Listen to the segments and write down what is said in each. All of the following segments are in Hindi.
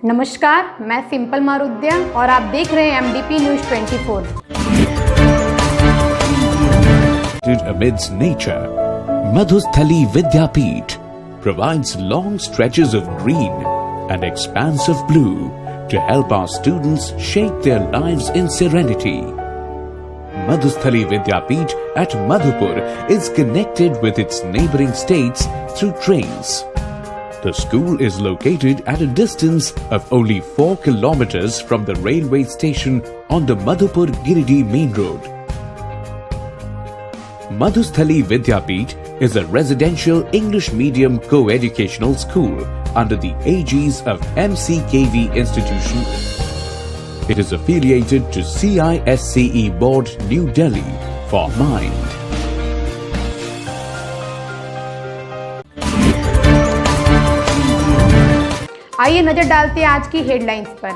नमस्कार, मैं सिंपल मारुद्या और आप देख रहे हैं MDP news 24। Amidst nature, Madhusthali Vidyapeeth provides long stretches of green and expanse of blue to help our students shape their lives in serenity. Madhusthali Vidyapeeth at Madhupur is connected with its neighboring states through trains. The school is located at a distance of only 4 kilometers from the railway station on the Madhupur-Giridih main road. Madhusthali Vidyapeeth is a residential English medium co-educational school under the aegis of MCKV institution. It is affiliated to CISCE Board, New Delhi for Mind. आइए नजर डालते हैं आज की हेडलाइंस पर।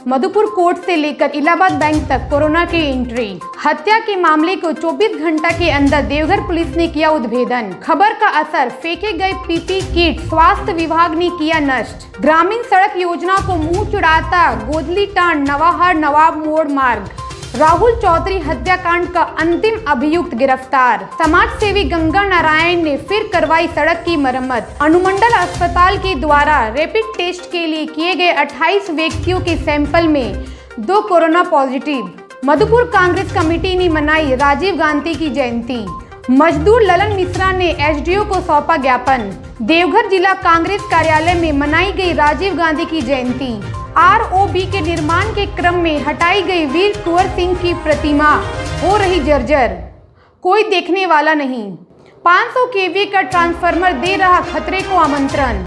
मधुपुर कोर्ट से लेकर इलाहाबाद बैंक तक कोरोना की एंट्री। हत्या के मामले को 24 घंटा के अंदर देवघर पुलिस ने किया उद्भेदन। खबर का असर, फेंके गए पीपी किट स्वास्थ्य विभाग ने किया नष्ट। ग्रामीण सड़क योजना को मुंह चुराता गोदली टांड नवाहर नवाब मोड़ मार्ग। राहुल चौधरी हत्याकांड का अंतिम अभियुक्त गिरफ्तार। समाज सेवी गंगा नारायण ने फिर करवाई सड़क की मरम्मत। अनुमंडल अस्पताल के द्वारा रैपिड टेस्ट के लिए किए गए 28 व्यक्तियों के सैंपल में 2 corona positive. Madhupur Congress committee ने मनाई राजीव गांधी की जयंती। मजदूर ललन मिश्रा ने एसडीओ को सौंपा ज्ञापन। देवघर जिला कांग्रेस कार्यालय में मनाई गई राजीव गांधी की जयंती। आरओबी के निर्माण के क्रम में हटाई गई वीर कुंवर सिंह की प्रतिमा हो रही जर्जर, कोई देखने वाला नहीं। 500 केवी का ट्रांसफार्मर दे रहा खतरे को आमंत्रण।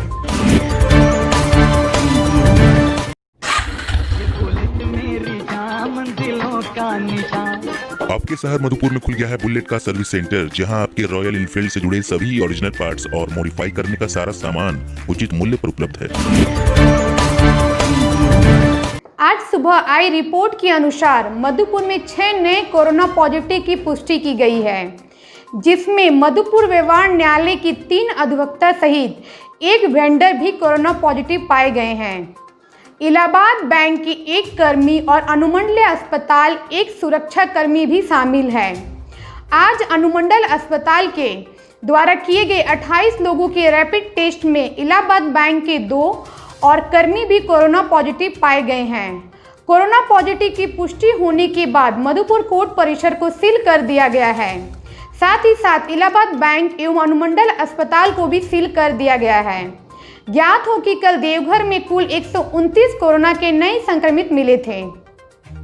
आपके शहर मधुपुर में खुल गया है बुलेट का सर्विस सेंटर, जहां आपके रॉयल इनफील्ड से जुड़े सभी ओरिजिनल पार्ट्स और मॉडिफाई करने का सारा सामान उचित मूल्य पर उपलब्ध है। आज सुबह आई रिपोर्ट के अनुसार मधुपुर में 6 नए कोरोना पॉजिटिव की पुष्टि की गई है, जिसमें मधुपुर व्यवहार न्यायालय की 3 अधिवक्ता सहित 1 वेंडर भी कोरोना पॉजिटिव पाए गए हैं। इलाहाबाद बैंक के 1 कर्मी और अनुमंडल अस्पताल 1 सुरक्षा कर्मी भी शामिल है। आज अनुमंडल अस्पताल के द्वारा किए गए 28 लोगों के रैपिड टेस्ट में इलाहाबाद बैंक के 2 और कर्मी भी कोरोना पॉजिटिव पाए गए हैं। कोरोना पॉजिटिव की पुष्टि होने के बाद मधुपुर कोर्ट परिसर को सील कर दिया गया है। साथ ही साथ इलाहाबाद बैंक एवं अनुमंडल अस्पताल को भी सील कर दिया गया है। ज्ञात हो कि कल देवघर में कुल 129 कोरोना के नए संक्रमित मिले थे।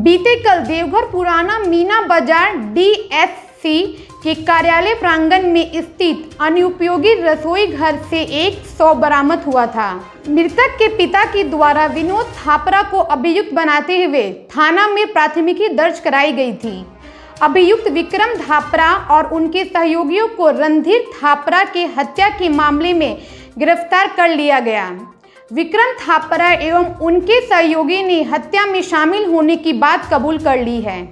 बीते कल देवघर पुराना मीना बाजार DSC के कार्यालय प्रांगण में स्थित अनुपयोगी रसोई घर से 100 बरामद हुआ था। मृतक के पिता के द्वारा विनोद थापरा को अभियुक्त बनाते हुए थाना में प्राथमिकी दर्ज कराई गई थी। अभियुक्त विक्रम थापरा और उनके सहयोगियों को रणधीर थापरा के हत्या के मामले में गिरफ्तार कर लिया गया। विक्रम थापरा एवं उनके सहयोगी ने हत्या में शामिल होने की बात कबूल कर ली है।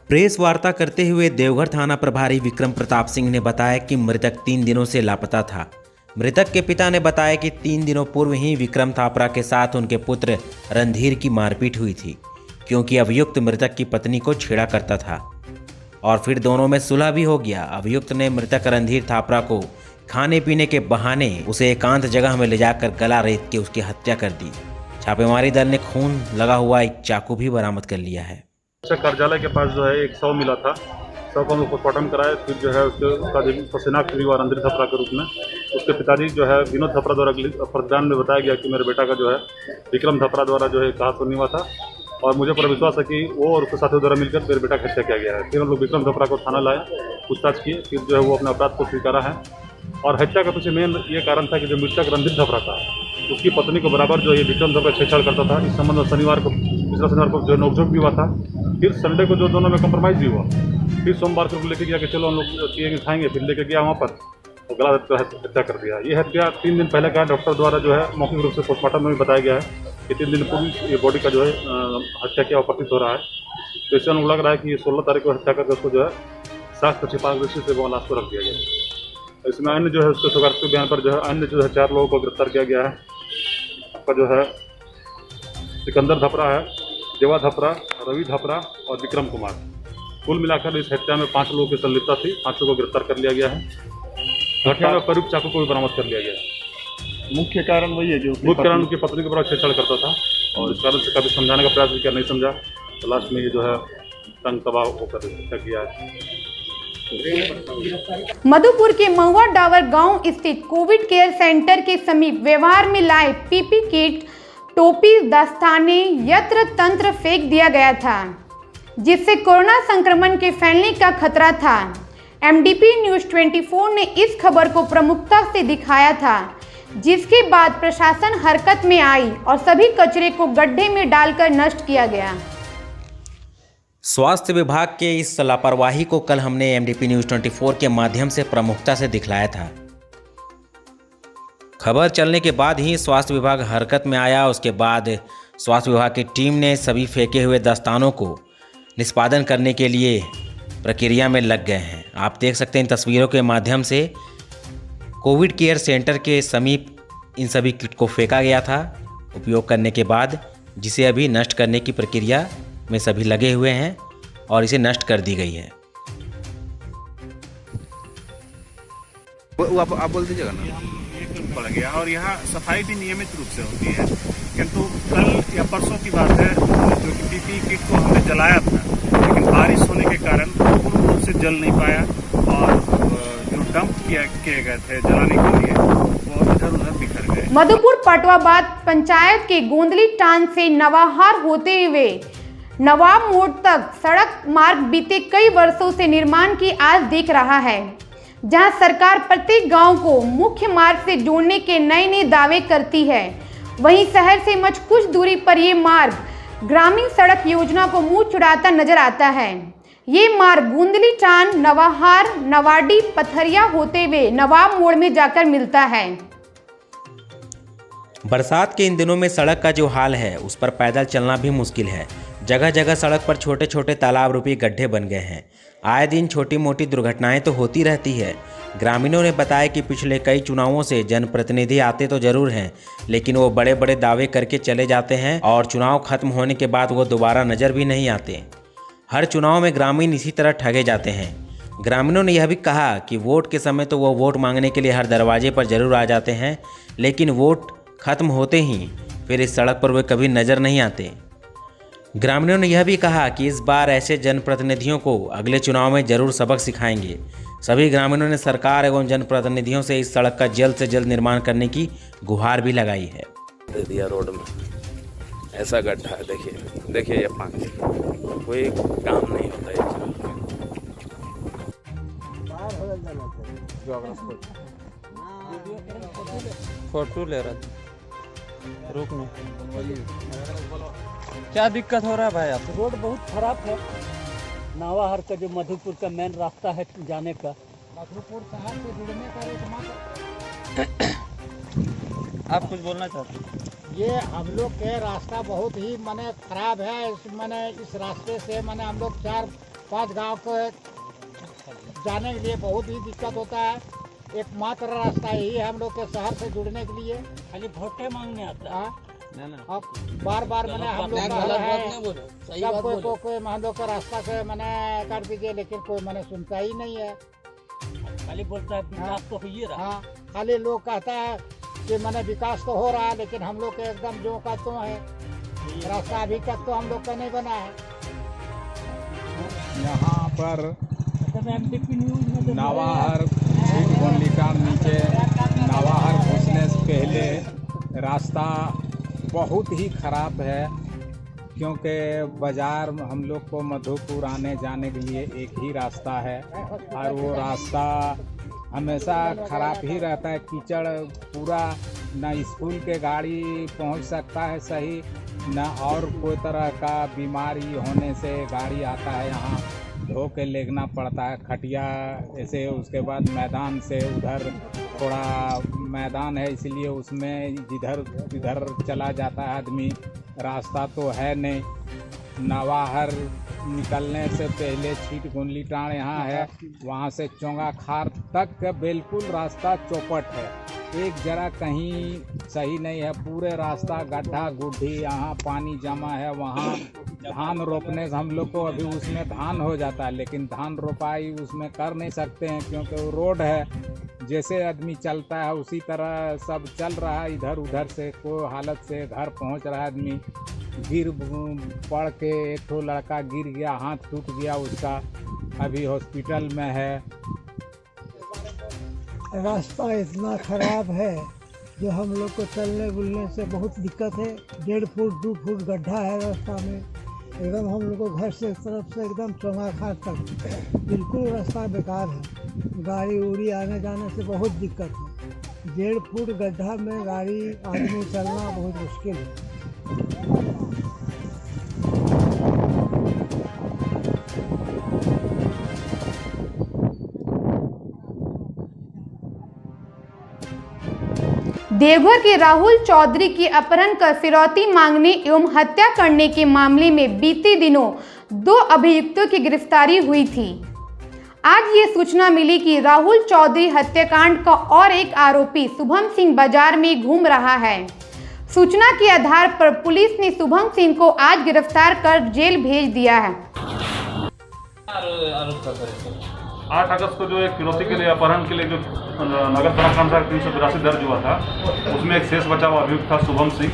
प्रेस वार्ता करते हुए देवघर थाना प्रभारी विक्रम प्रताप सिंह ने बताया कि मृतक 3 दिनों से लापता था। मृतक के पिता ने बताया कि 3 दिनों पूर्व ही विक्रम थापरा के साथ उनके पुत्र रणधीर की मारपीट हुई थी, क्योंकि अभियुक्त मृतक की पत्नी को छेड़ा करता था और फिर दोनों में सुलह भी हो गया। अभियुक्त ने मृतक रणधीर थापरा को खाने पीने के बहाने उसे एकांत जगह में ले जाकर गला रेत के उसकी हत्या कर दी। छापेमारी दल ने खून लगा हुआ एक चाकू भी बरामद कर लिया है। कार्यालय के पास जो है एक 100 मिला था। 100 को हम पोस्टमार्टम कराए, फिर जो है उसका जो शिनाख्त हुआ रणधीर थापरा के रूप में। उसके पिताजी जो है विनोद थापरा द्वारा प्रतिदान में बताया गया कि मेरे बेटा का जो है विक्रम थापरा द्वारा जो है कहा सुनी हुआ था और मुझे पूरा विश्वास है कि वो और उसके साथियों द्वारा मिलकर मेरे बेटा की हत्या किया गया है। फिर हम लोग विक्रम थापरा को थाना लाए, पूछताछ किए, फिर जो है वो अपने अपराध को स्वीकारा है। और हत्या का पीछे मेन ये कारण था कि जो मृतक रणधीर थापरा था उसकी पत्नी को बराबर जो ये विक्रम थापरा छेड़छाड़ करता था। इस संबंध में शनिवार को, पिछला शनिवार को जो नोकझोंक भी हुआ था। फिर संडे को जो दोनों में कंप्रोमाइज़ भी हुआ। फिर सोमवार को लेके गया कि चलो हम लोग पिए खाएंगे, फिर लेके गया वहाँ पर और गला हत्या कर दिया। ये हत्या 3 दिन पहले का डॉक्टर द्वारा जो है मौखिक रूप से पोस्टमार्टम में भी बताया गया है कि 3 दिन पूर्व ये बॉडी का जो है हत्या किया प्रतीत हो रहा है। तो इससे हम लग रहा है कि 16 तारीख को हत्या करके उसको जो है साक्ष्य छिपा दृष्टि से वो लाश को रख दिया गया। इसमें अन्य जो है उसके स्वगार्थिक बयान पर जो है अन्य जो है 4 लोगों को गिरफ्तार किया गया है। आपका जो है सिकंदर धपरा है, देवा धपरा, रवि धपरा और विक्रम कुमार। कुल मिलाकर इस हत्या में 5 लोगों की संलिप्तता थी। 5 को गिरफ्तार कर लिया गया है। घटना में प्रयुक्त चाकू को भी बरामद कर लिया गया है। मुख्य कारण वही है जो मुख्य कारण उनकी पत्नी के बराबर छेड़छाड़ करता था और इस कारण से काफी समझाने का प्रयास भी किया, नहीं समझा तो लास्ट में ये जो है तंग तबाह होकर हत्या किया है। मधुपुर के महुआ डावर गांव स्थित कोविड केयर सेंटर के समीप व्यवहार में लाए पीपी किट, टोपी, दस्ताने, यंत्र तंत्र फेंक दिया गया था, जिससे कोरोना संक्रमण के फैलने का खतरा था। एमडीपी न्यूज़ 24 ने इस खबर को प्रमुखता से दिखाया था, जिसके बाद प्रशासन हरकत में आई और सभी कचरे को गड्ढे में डालकर नष्ट किया गया। स्वास्थ्य विभाग के इस लापरवाही को कल हमने एमडीपी न्यूज़ 24 के माध्यम से प्रमुखता से दिखलाया था। खबर चलने के बाद ही स्वास्थ्य विभाग हरकत में आया। उसके बाद स्वास्थ्य विभाग की टीम ने सभी फेंके हुए दस्तानों को निष्पादन करने के लिए प्रक्रिया में लग गए हैं। आप देख सकते हैं इन तस्वीरों के माध्यम से कोविड केयर सेंटर के समीप इन सभी किट को फेंका गया था उपयोग करने के बाद, जिसे अभी नष्ट करने की प्रक्रिया में सभी लगे हुए हैं और इसे नष्ट कर दी गई है। आप बोल दीजिएगा ना। पड़ गया और यहाँ सफाई भी नियमित रूप से होती है, किंतु कल या परसों की बात है जो कि पीपी किट को हमने जलाया था, लेकिन बारिश होने के कारण पूर्ण रूप से जल नहीं पाया और जो डंप किए गए थे जलाने के लिए वो इधर उधर बिखर गए। मधुपुर पटवाबाद पंचायत के गोंदली टान से नवाहार होते हुए नवाब मोड़ तक सड़क मार्ग बीते कई वर्षों से निर्माण की आज दिख रहा है, जहां सरकार प्रत्येक गांव को मुख्य मार्ग से जोड़ने के नए नए दावे करती है। वहीं शहर से कुछ दूरी पर ये मार्ग ग्रामीण सड़क योजना को मुंह चुराता नजर आता है। ये मार्ग गोंदली टान, नवाहार, नवाडी, पथरिया होते हुए नवाब मोड़ में जाकर मिलता है। बरसात के इन दिनों में सड़क का जो हाल है उस पर पैदल चलना भी मुश्किल है। जगह जगह सड़क पर छोटे छोटे तालाब रूपी गड्ढे बन गए हैं। आए दिन छोटी मोटी दुर्घटनाएं तो होती रहती है। ग्रामीणों ने बताया कि पिछले कई चुनावों से जनप्रतिनिधि आते तो जरूर हैं, लेकिन वो बड़े बड़े दावे करके चले जाते हैं और चुनाव खत्म होने के बाद वो दोबारा नज़र भी नहीं आते। हर चुनाव में ग्रामीण इसी तरह ठगे जाते हैं। ग्रामीणों ने यह भी कहा कि वोट के समय तो वो वोट मांगने के लिए हर दरवाजे पर जरूर आ जाते हैं, लेकिन वोट खत्म होते ही फिर इस सड़क पर वे कभी नज़र नहीं आते। ग्रामीणों ने यह भी कहा कि इस बार ऐसे जनप्रतिनिधियों को अगले चुनाव में जरूर सबक सिखाएंगे। सभी ग्रामीणों ने सरकार एवं जनप्रतिनिधियों से इस सड़क का जल्द से जल्द निर्माण करने की गुहार भी लगाई है। दे दिया रोड में ऐसा गड्ढा है, देखिए देखिए ये पानी कोई काम नहीं होता है। फोटो ले रहा था, रुक में क्या दिक्कत हो रहा है भाई? आप रोड बहुत खराब है। नवाहर का जो मधुपुर का मेन रास्ता है जाने का, मधुपुर शहर से जुड़ने का आप कुछ बोलना चाहते हैं? ये हम लोग के रास्ता बहुत ही माने खराब है। इस रास्ते से माने हम लोग 4-5 गांव को जाने के लिए बहुत ही दिक्कत होता है। एकमात्र रास्ता यही है हम लोग के शहर से जुड़ने के लिए। खाली वोटे मांगने आता है अब बार बार मैंने हम लोग सब कोई हम लोग का रास्ता से मैंने कर दीजिए, लेकिन कोई मैंने सुनता ही नहीं है। खाली बोलता है विकास तो हो ही रहा। हाँ, खाली लोग कहता है कि मैंने विकास तो हो रहा है, लेकिन हम लोग के एकदम जो का तो है रास्ता अभी तक तो हम लोग का नहीं बना है। यहाँ पर नवाहर नीचे नवाहर घुसने से पहले रास्ता बहुत ही खराब है, क्योंकि बाज़ार हम लोग को मधुपुर आने जाने के लिए एक ही रास्ता है और वो रास्ता हमेशा खराब ही रहता है। कीचड़ पूरा, ना स्कूल के गाड़ी पहुंच सकता है सही, ना और कोई तरह का बीमारी होने से गाड़ी आता है यहाँ धो के लेना पड़ता है खटिया ऐसे। उसके बाद मैदान से उधर थोड़ा मैदान है, इसलिए उसमें जिधर चला जाता है आदमी। रास्ता तो है नहीं। नवाहर निकलने से पहले छीट गुंडली टाण यहाँ है, वहाँ से चोंगा खार तक बिल्कुल रास्ता चौपट है। एक जरा कहीं सही नहीं है, पूरे रास्ता गड्ढा गुड्ढी, यहाँ पानी जमा है, वहाँ धान रोपने से हम लोग को अभी उसमें धान हो जाता है, लेकिन धान रोपाई उसमें कर नहीं सकते हैं क्योंकि वो रोड है, जैसे आदमी चलता है उसी तरह सब चल रहा है, इधर उधर से कोई हालत से घर पहुंच रहा है। आदमी गिर पड़ के एक ठो लड़का गिर गया, हाथ टूट गया उसका, अभी हॉस्पिटल में है। रास्ता इतना खराब है जो हम लोग को चलने बुलने से बहुत दिक्कत है। 1.5 फुट 2 फुट गड्ढा है रास्ता में, एकदम हम लोग को घर से तरफ से एकदम चौमाखा तक बिल्कुल रास्ता बेकार है। गाड़ी उड़ी आने जाने से बहुत दिक्कत है। 1.5 फुट गड्ढा में गाड़ी आदमी चलना बहुत मुश्किल है। देवघर के राहुल चौधरी की अपहरण कर फिरौती मांगने एवं हत्या करने के मामले में बीते दिनों 2 अभियुक्तों की गिरफ्तारी हुई थी। आज ये सूचना मिली कि राहुल चौधरी हत्याकांड का और एक आरोपी शुभम सिंह बाजार में घूम रहा है। सूचना के आधार पर पुलिस ने शुभम सिंह को आज गिरफ्तार कर जेल भेज दिया है। 8 अगस्त को जो एक फिरौती के लिए अपहरण के लिए जो नगर थाना संख्या 382 दर्ज हुआ था, उसमें एक शेष बचा हुआ अभियुक्त था शुभम सिंह।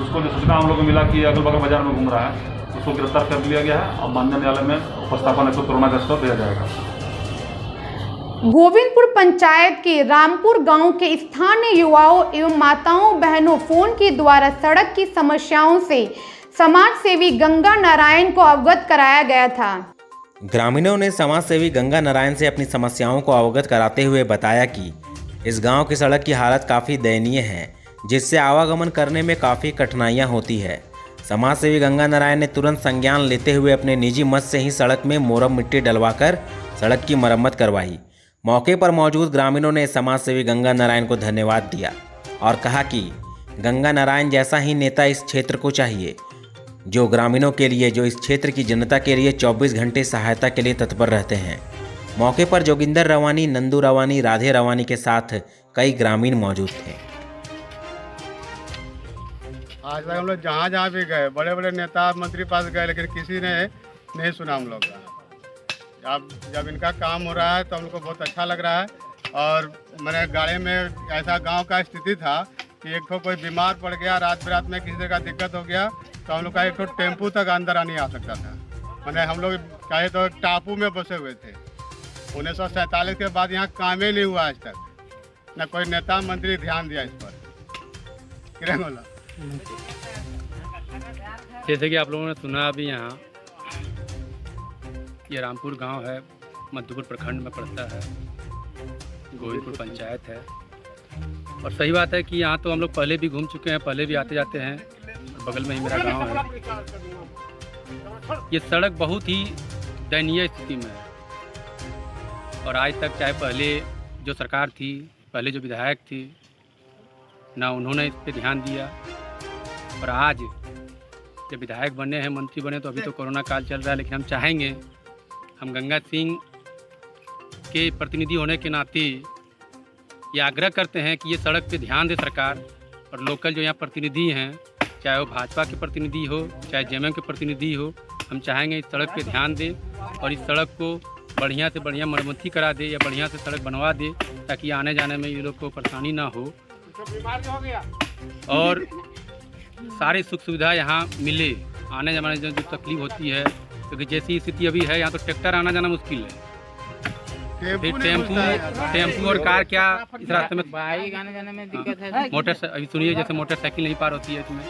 उसको जो सूचना हम लोग को मिला कि अगल बगल बाजार में घूम रहा है, उसको गिरफ्तार कर लिया गया है और माननीय न्यायालय में उपस्थापन हेतु कोरोना टेस्ट कर दिया जाएगा। गोविंदपुर पंचायत के रामपुर गांव के स्थानीय युवाओं एवं माताओं बहनों फोन के द्वारा सड़क की समस्याओं से समाज सेवी गंगा नारायण को अवगत कराया गया था। ग्रामीणों ने समाज सेवी गंगा नारायण से अपनी समस्याओं को अवगत कराते हुए बताया कि इस गांव की सड़क की हालत काफ़ी दयनीय है, जिससे आवागमन करने में काफ़ी कठिनाइयां होती है। समाज सेवी गंगा नारायण ने तुरंत संज्ञान लेते हुए अपने निजी मत से ही सड़क में मोरम मिट्टी डलवाकर सड़क की मरम्मत करवाई। मौके पर मौजूद ग्रामीणों ने समाज सेवी गंगा नारायण को धन्यवाद दिया और कहा कि गंगा नारायण जैसा ही नेता इस क्षेत्र को चाहिए, जो ग्रामीणों के लिए, जो इस क्षेत्र की जनता के लिए 24 घंटे सहायता के लिए तत्पर रहते हैं। मौके पर जोगिंदर रवानी, नंदू रवानी, राधे रवानी के साथ कई ग्रामीण मौजूद थे। आज तक हम लोग जहाँ जहाँ भी गए, बड़े बड़े नेता मंत्री पास गए, लेकिन किसी ने नहीं सुना हम लोग का। अब जब इनका काम हो रहा है तो हम लोग को बहुत अच्छा लग रहा है। और मैंने गाड़ी में ऐसा गांव का स्थिति था कि एक तो कोई बीमार पड़ गया, रात बिरात में किसी तरह का दिक्कत हो गया तो हम लोग का एक तो टेम्पू तक अंदर नहीं आ सकता था। मैंने हम लोग चाहे तो एक टापू में बसे हुए थे। 1947 के बाद यहाँ काम ही नहीं हुआ आज तक, न कोई नेता मंत्री ध्यान दिया इस पर। किरण बोला, जैसे कि आप लोगों ने सुना अभी यहाँ ये रामपुर गांव है, मधुपुर प्रखंड में पड़ता है, गोविंदपुर पंचायत है। और सही बात है कि यहाँ तो हम लोग पहले भी घूम चुके हैं, पहले भी आते जाते हैं। बगल में ही मेरा गांव है। ये सड़क बहुत ही दयनीय स्थिति में है और आज तक, चाहे पहले जो सरकार थी, पहले जो विधायक थी, ना उन्होंने इस पर ध्यान दिया। और आज जब विधायक बने हैं, मंत्री बने, तो अभी तो कोरोना काल चल रहा है, लेकिन हम चाहेंगे, हम गंगा सिंह के प्रतिनिधि होने के नाते ये आग्रह करते हैं कि ये सड़क पे ध्यान दे सरकार। और लोकल जो यहाँ प्रतिनिधि हैं, चाहे वो भाजपा के प्रतिनिधि हो, चाहे जेएमएम के प्रतिनिधि हो, हम चाहेंगे इस सड़क पे ध्यान दे और इस सड़क को बढ़िया से बढ़िया मरम्मती करा दे या बढ़िया से सड़क बनवा दे, ताकि आने जाने में ये लोग को परेशानी ना हो और सारी सुख सुविधा यहाँ मिले। आने जाने में जो तकलीफ होती है, क्योंकि जैसी स्थिति अभी है, यहाँ तो ट्रैक्टर आना जाना मुश्किल है, फिर टेम्पू और कार, क्या इस रास्ते में बाइक आने जाने में दिक्कत है। मोटर, अभी सुनिए, जैसे मोटरसाइकिल नहीं पार होती है इसमें,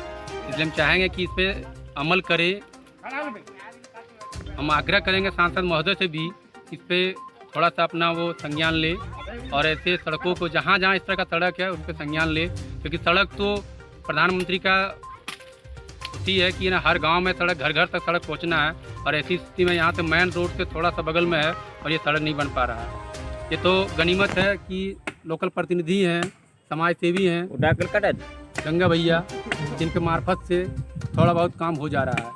इसलिए हम चाहेंगे कि इस पर अमल करे। हम आग्रह करेंगे सांसद महोदय से भी इस पर थोड़ा सा अपना वो संज्ञान ले और ऐसे सड़कों को, जहाँ जहाँ इस तरह का सड़क है उस पर संज्ञान ले, क्योंकि सड़क तो प्रधानमंत्री का होती है कि ना हर गांव में सड़क, घर घर तक सड़क पहुंचना है। और ऐसी स्थिति में यहाँ से मेन रोड से थोड़ा सा बगल में है और ये सड़क नहीं बन पा रहा है। ये तो गनीमत है कि लोकल प्रतिनिधि हैं, समाज सेवी हैं, गंगा भैया, जिनके मार्फत से थोड़ा बहुत काम हो जा रहा है।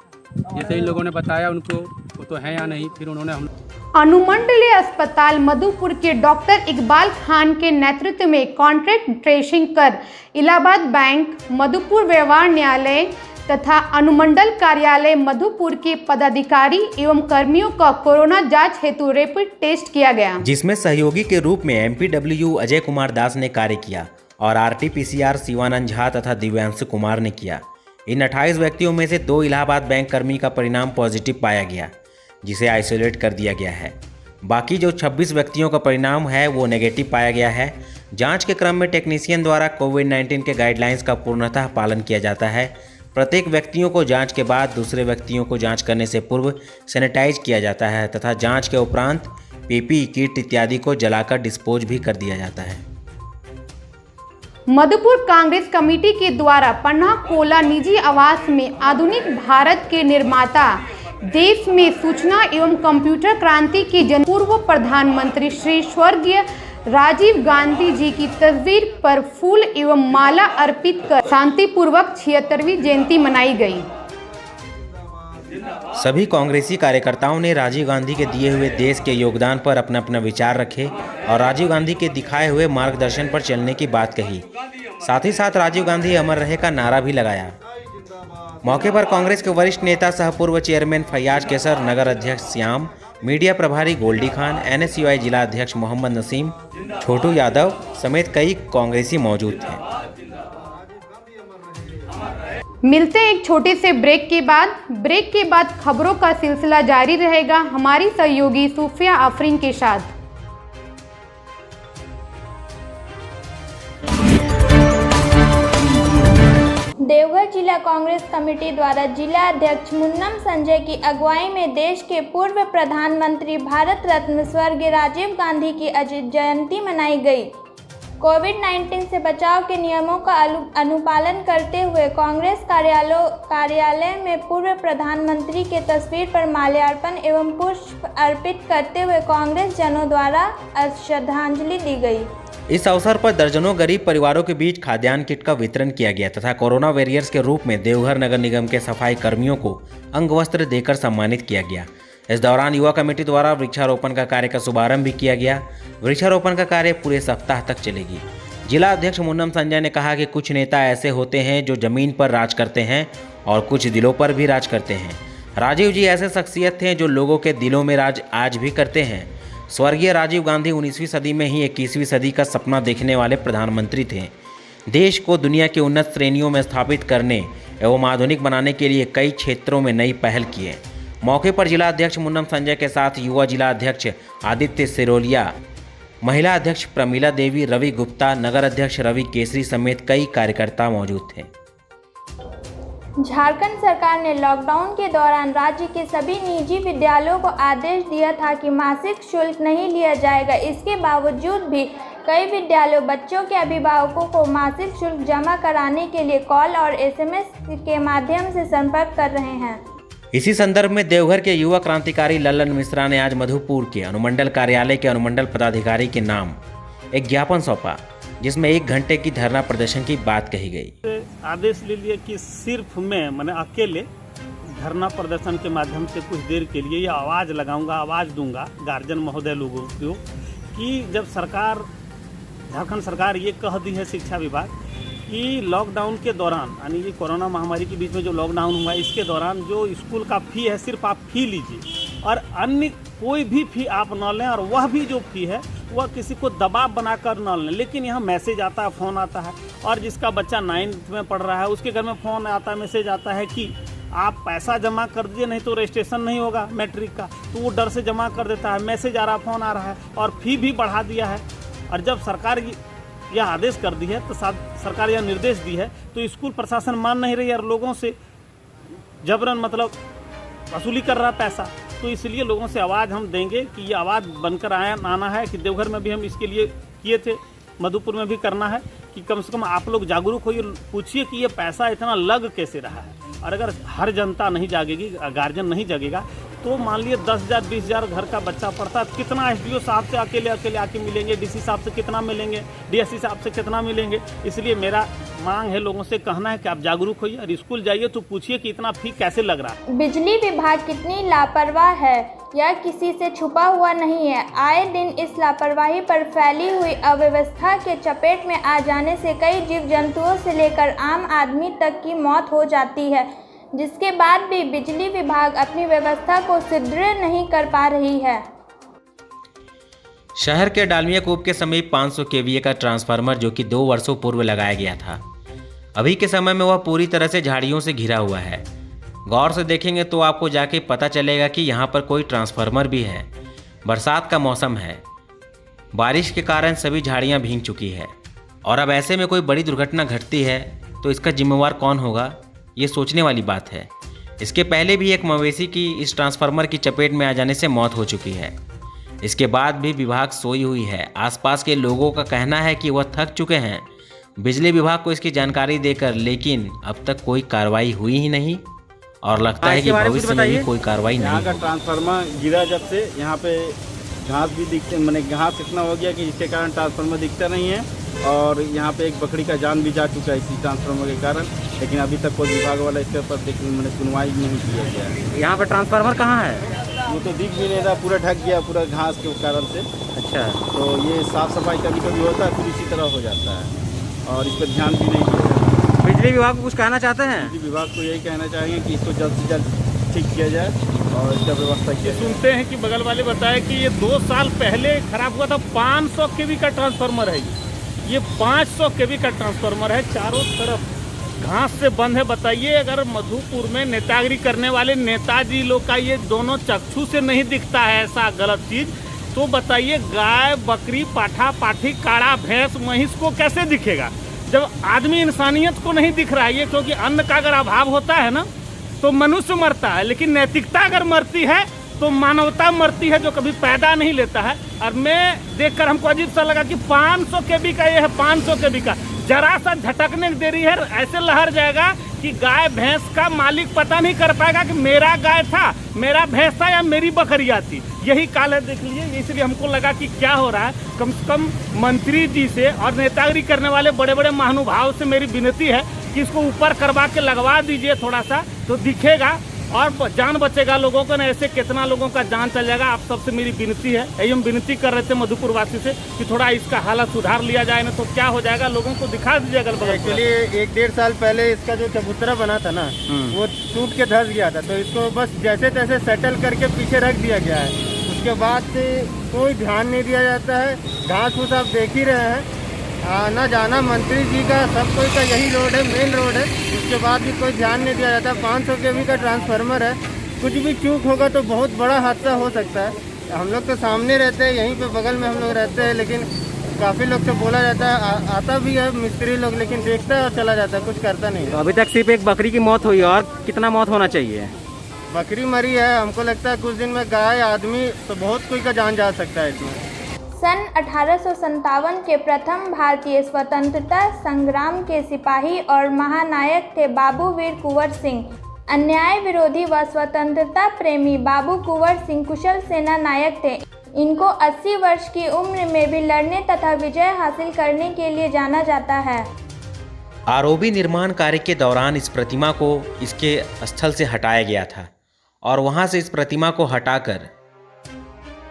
जैसे इन लोगों ने बताया उनको, वो तो है या नहीं, फिर उन्होंने हम अनुमंडलीय अस्पताल मधुपुर के डॉक्टर इकबाल खान के नेतृत्व में कॉन्ट्रैक्ट ट्रेसिंग कर इलाहाबाद बैंक, मधुपुर व्यवहार न्यायालय तथा अनुमंडल कार्यालय मधुपुर के पदाधिकारी एवं कर्मियों का कोरोना जांच हेतु रैपिड टेस्ट किया गया, जिसमें सहयोगी के रूप में MPW अजय कुमार दास ने कार्य किया और RT-PCR शिवानंद झा तथा दिव्यांशु कुमार ने किया। इन 28 व्यक्तियों में से 2 इलाहाबाद बैंक कर्मी का परिणाम पॉजिटिव पाया गया, जिसे आइसोलेट कर दिया गया है। बाकी जो 26 व्यक्तियों का परिणाम है वो नेगेटिव पाया गया है। जांच के क्रम में टेक्नीशियन द्वारा कोविड-19 के गाइडलाइंस का पूर्णतः पालन किया जाता है। प्रत्येक व्यक्तियों को जांच के बाद दूसरे व्यक्तियों को जांच करने से पूर्व सैनिटाइज किया जाता है तथा जांच के उपरांत PPE किट इत्यादि को जलाकर डिस्पोज भी कर दिया जाता है। मधुपुर कांग्रेस कमेटी के द्वारा पन्ना कोला निजी आवास में आधुनिक भारत के निर्माता, देश में सूचना एवं कंप्यूटर क्रांति के जन पूर्व प्रधानमंत्री श्री स्वर्गीय राजीव गांधी जी की तस्वीर पर फूल एवं माला अर्पित कर शांतिपूर्वक 76वीं जयंती मनाई गई। सभी कांग्रेसी कार्यकर्ताओं ने राजीव गांधी के दिए हुए देश के योगदान पर अपना अपना विचार रखे और राजीव गांधी के दिखाए हुए मार्गदर्शन पर चलने की बात कही। साथ ही साथ राजीव गांधी अमर रहे का नारा भी लगाया। मौके पर कांग्रेस के वरिष्ठ नेता सह पूर्व चेयरमैन फैयाज केसर, नगर अध्यक्ष श्याम, मीडिया प्रभारी गोल्डी खान, NSUI जिला अध्यक्ष मोहम्मद नसीम, छोटू यादव समेत कई कांग्रेसी मौजूद थे। मिलते हैं एक छोटे से ब्रेक के बाद खबरों का सिलसिला जारी रहेगा हमारी सहयोगी सूफिया आफरीन के साथ। देवघर जिला कांग्रेस कमेटी द्वारा जिला अध्यक्ष मुन्नम संजय की अगुवाई में देश के पूर्व प्रधानमंत्री भारत रत्न स्वर्गीय राजीव गांधी की जयंती मनाई गई। कोविड-19 से बचाव के नियमों का अनुपालन करते हुए कांग्रेस कार्यालय में पूर्व प्रधानमंत्री के तस्वीर पर माल्यार्पण एवं पुष्प अर्पित करते हुए कांग्रेस जनों द्वारा श्रद्धांजलि दी गई। इस अवसर पर दर्जनों गरीब परिवारों के बीच खाद्यान्न किट का वितरण किया गया तथा कोरोना वॉरियर्स के रूप में देवघर नगर निगम के सफाई कर्मियों को अंगवस्त्र देकर सम्मानित किया गया। इस दौरान युवा कमेटी द्वारा वृक्षारोपण का कार्य का शुभारंभ भी किया गया। वृक्षारोपण का कार्य पूरे सप्ताह तक चलेगी। जिला अध्यक्ष मुन्नम संजय ने कहा कि कुछ नेता ऐसे होते हैं जो जमीन पर राज करते हैं और कुछ दिलों पर भी राज करते हैं। राजीव जी ऐसे शख्सियत थे जो लोगों के दिलों में राज आज भी करते हैं। स्वर्गीय राजीव गांधी 19वीं सदी में ही 21वीं सदी का सपना देखने वाले प्रधानमंत्री थे। देश को दुनिया की उन्नत श्रेणियों में स्थापित करने एवं आधुनिक बनाने के लिए कई क्षेत्रों में नई पहल किए। मौके पर जिला अध्यक्ष मुन्नम संजय के साथ युवा जिला अध्यक्ष आदित्य सिरोलिया, महिला अध्यक्ष प्रमीला देवी, रवि गुप्ता, नगर अध्यक्ष रवि केसरी समेत कई कार्यकर्ता मौजूद थे। झारखंड सरकार ने लॉकडाउन के दौरान राज्य के सभी निजी विद्यालयों को आदेश दिया था कि मासिक शुल्क नहीं लिया जाएगा। इसके बावजूद भी कई विद्यालयों बच्चों के अभिभावकों को मासिक शुल्क जमा कराने के लिए कॉल और SMS के माध्यम से संपर्क कर रहे हैं। इसी संदर्भ में देवघर के युवा क्रांतिकारी लल्लन मिश्रा ने आज मधुपुर के अनुमंडल कार्यालय के अनुमंडल पदाधिकारी के नाम एक ज्ञापन सौंपा, जिसमें 1 घंटे की धरना प्रदर्शन की बात कही गई। आदेश ले लिया कि सिर्फ मैंने अकेले धरना प्रदर्शन के माध्यम से कुछ देर के लिए ये आवाज़ लगाऊंगा, आवाज़ दूंगा गार्जियन महोदय लोगों को कि जब झारखंड सरकार ये कह दी है शिक्षा विभाग कि लॉकडाउन के दौरान यानी ये कोरोना महामारी के बीच में जो लॉकडाउन हुआ है इसके दौरान जो स्कूल का फ़ी है सिर्फ आप फ़ी लीजिए और अन्य कोई भी फ़ी आप न लें, और वह भी जो फ़ी है वह किसी को दबाव बनाकर न लें। लेकिन यहाँ मैसेज आता है, फ़ोन आता है, और जिसका बच्चा 9th में पढ़ रहा है उसके घर में फ़ोन आता है, मैसेज आता है कि आप पैसा जमा कर दीजिए नहीं तो रजिस्ट्रेशन नहीं होगा मैट्रिक का, तो वो डर से जमा कर देता है। मैसेज आ रहा, फ़ोन आ रहा है और फ़ी भी बढ़ा दिया है। और जब सरकार यह आदेश कर दी है तो सरकार यह निर्देश दी है तो स्कूल प्रशासन मान नहीं रही और लोगों से जबरन वसूली कर रहा पैसा। तो इसलिए लोगों से आवाज़ हम देंगे कि ये आवाज़ बनकर आना है कि देवघर में भी हम इसके लिए किए थे, मधुपुर में भी करना है कि कम से कम आप लोग जागरूक होइए, पूछिए कि ये पैसा इतना लग कैसे रहा है। और अगर हर जनता नहीं जागेगी, गार्जियन नहीं जागेगा, तो मान लिए 10,000 20,000 घर का बच्चा पढ़ता है, कितना SDO साहब से अकेले आके मिलेंगे, DC साहब से कितना मिलेंगे, DSC साहब से कितना मिलेंगे। इसलिए मेरा मांग है, लोगों से कहना है कि आप जागरूक होइए और स्कूल जाइए तो पूछिए कि इतना फी कैसे लग रहा है। बिजली विभाग कितनी लापरवाह है, यह किसी से छुपा हुआ नहीं है। आए दिन इस लापरवाही पर फैली हुई अव्यवस्था के चपेट में आ जाने से कई जीव जंतुओं से लेकर आम आदमी तक की मौत हो जाती है, जिसके बाद भी बिजली विभाग अपनी व्यवस्था को सुदृढ़ नहीं कर पा रही है। शहर के डालमिया कूप के समीप 500 केवीए का ट्रांसफार्मर जो कि 2 वर्षों पूर्व लगाया गया था, अभी के समय में वह पूरी तरह से झाड़ियों से घिरा हुआ है। गौर से देखेंगे तो आपको जाके पता चलेगा कि यहाँ पर कोई ट्रांसफार्मर भी है। बरसात का मौसम है, बारिश के कारण सभी झाड़ियाँ भीग चुकी है और अब ऐसे में कोई बड़ी दुर्घटना घटती है तो इसका जिम्मेवार कौन होगा, ये सोचने वाली बात है। इसके पहले भी एक मवेशी की इस ट्रांसफार्मर की चपेट में आ जाने से मौत हो चुकी है। इसके बाद भी विभाग सोई हुई है। आसपास के लोगों का कहना है कि वह थक चुके हैं बिजली विभाग को इसकी जानकारी देकर, लेकिन अब तक कोई कार्रवाई हुई ही नहीं और लगता है कि भविष्य में भी कोई कार्रवाई नहीं। यहाँ का ट्रांसफार्मर गिरा जब से यहाँ पे घास भी दिखते, मैंने घास इतना हो गया कि जिसके कारण ट्रांसफार्मर दिखता नहीं है और यहाँ पे एक बकरी का जान भी जा चुका है इसी ट्रांसफार्मर के कारण, लेकिन अभी तक कोई विभाग वाला इसके ऊपर मैंने सुनवाई नहीं किया गया है। यहाँ पर ट्रांसफार्मर कहाँ है? वो तो दिख भी नहीं रहा, पूरा ढक गया पूरा घास के कारण से। अच्छा, तो ये साफ़ सफाई कभी कभी होता है, फिर इसी तरह हो जाता है और इस पर ध्यान भी नहीं दिया जाता। बिजली विभाग को कुछ कहना चाहते हैं? बिजली विभाग को यही कहना चाहेंगे कि इसको जल्द से जल्द ठीक किया जाए और इसका व्यवस्था किया जाए। सुनते हैं कि बगल वाले बताए कि ये 2 साल पहले खराब हुआ था। 500 केवी का ट्रांसफार्मर है ये 500 केवी का ट्रांसफार्मर है, चारों तरफ घास से बंद है। बताइए, अगर मधुपुर में नेतागिरी करने वाले नेताजी लोग का ये दोनों चक्षु से नहीं दिखता है ऐसा गलत चीज़, तो बताइए गाय, बकरी, पाठा, पाठी, काड़ा, भैंस, महिष को कैसे दिखेगा जब आदमी इंसानियत को नहीं दिख रहा है। ये क्योंकि अन्न का अगर अभाव होता है ना तो मनुष्य मरता है, लेकिन नैतिकता अगर मरती है तो मानवता मरती है जो कभी पैदा नहीं लेता है। और मैं देखकर हमको अजीब सा लगा कि 500 केवी का ये है, 500 केवी का जरा सा झटकने दे रही है, ऐसे लहर जाएगा कि गाय भैंस का मालिक पता नहीं कर पाएगा कि मेरा गाय था, मेरा भैंस था या मेरी बकरियाँ थी। यही काल है, देख लीजिए। इसलिए हमको लगा कि क्या हो रहा है। कम से कम मंत्री जी से और नेतागिरी करने वाले बड़े बड़े महानुभाव से मेरी विनती है कि इसको ऊपर करवा के लगवा दीजिए थोड़ा सा, तो दिखेगा और जान बचेगा लोगों को। न ऐसे कितना लोगों का जान चल जाएगा। आप सबसे मेरी विनती है, यही हम विनती कर रहे थे मधुपुर वासी से कि थोड़ा इसका हालत सुधार लिया जाए, ना तो क्या हो जाएगा, लोगों को दिखा दीजिए अगल बगल। एक्चुअली 1-1.5 साल पहले इसका जो चबूतरा बना था ना, वो टूट के धंस गया था, तो इसको बस जैसे तैसे सेटल करके पीछे रख दिया गया है। उसके बाद से कोई ध्यान नहीं दिया जाता है। घास फूस आप देख ही रहे हैं, आना जाना मंत्री जी का, सब कोई का यही रोड है, मेन रोड है। उसके बाद भी कोई ध्यान नहीं दिया जाता। 500 केवी का ट्रांसफार्मर है, कुछ भी चूक होगा तो बहुत बड़ा हादसा हो सकता है। हम लोग तो सामने रहते हैं, यहीं पे बगल में हम लोग रहते हैं, लेकिन काफ़ी लोग से बोला जाता है, आता भी है मिस्त्री लोग, लेकिन देखता है और चला जाता है, कुछ करता नहीं है। तो अभी तक सिर्फ एक बकरी की मौत हुई, और कितना मौत होना चाहिए? बकरी मरी है, हमको लगता है कुछ दिन में गाय, आदमी, तो बहुत कोई का जान जा सकता है इसमें। सन 1857 के प्रथम भारतीय स्वतंत्रता संग्राम के सिपाही और महानायक थे बाबू वीर कुंवर सिंह। अन्याय विरोधी व स्वतंत्रता प्रेमी बाबू कुंवर सिंह कुशल सेना नायक थे। इनको 80 वर्ष की उम्र में भी लड़ने तथा विजय हासिल करने के लिए जाना जाता है। आरओबी निर्माण कार्य के दौरान इस प्रतिमा को इसके स्थल से हटाया गया था और वहां से इस प्रतिमा को हटाकर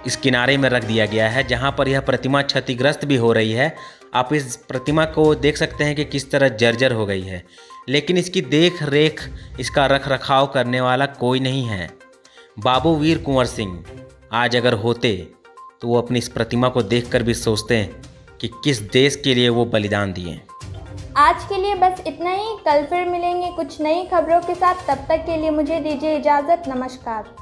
इस किनारे में रख दिया गया है, जहां पर यह प्रतिमा क्षतिग्रस्त भी हो रही है। आप इस प्रतिमा को देख सकते हैं कि किस तरह जर्जर हो गई है, लेकिन इसकी देख रेख, इसका रख रखाव करने वाला कोई नहीं है। बाबू वीर कुंवर सिंह आज अगर होते तो वो अपनी इस प्रतिमा को देखकर भी सोचते हैं कि किस देश के लिए वो बलिदान दिए। आज के लिए बस इतना ही। कल फिर मिलेंगे कुछ नई खबरों के साथ। तब तक के लिए मुझे दीजिए इजाज़त। नमस्कार।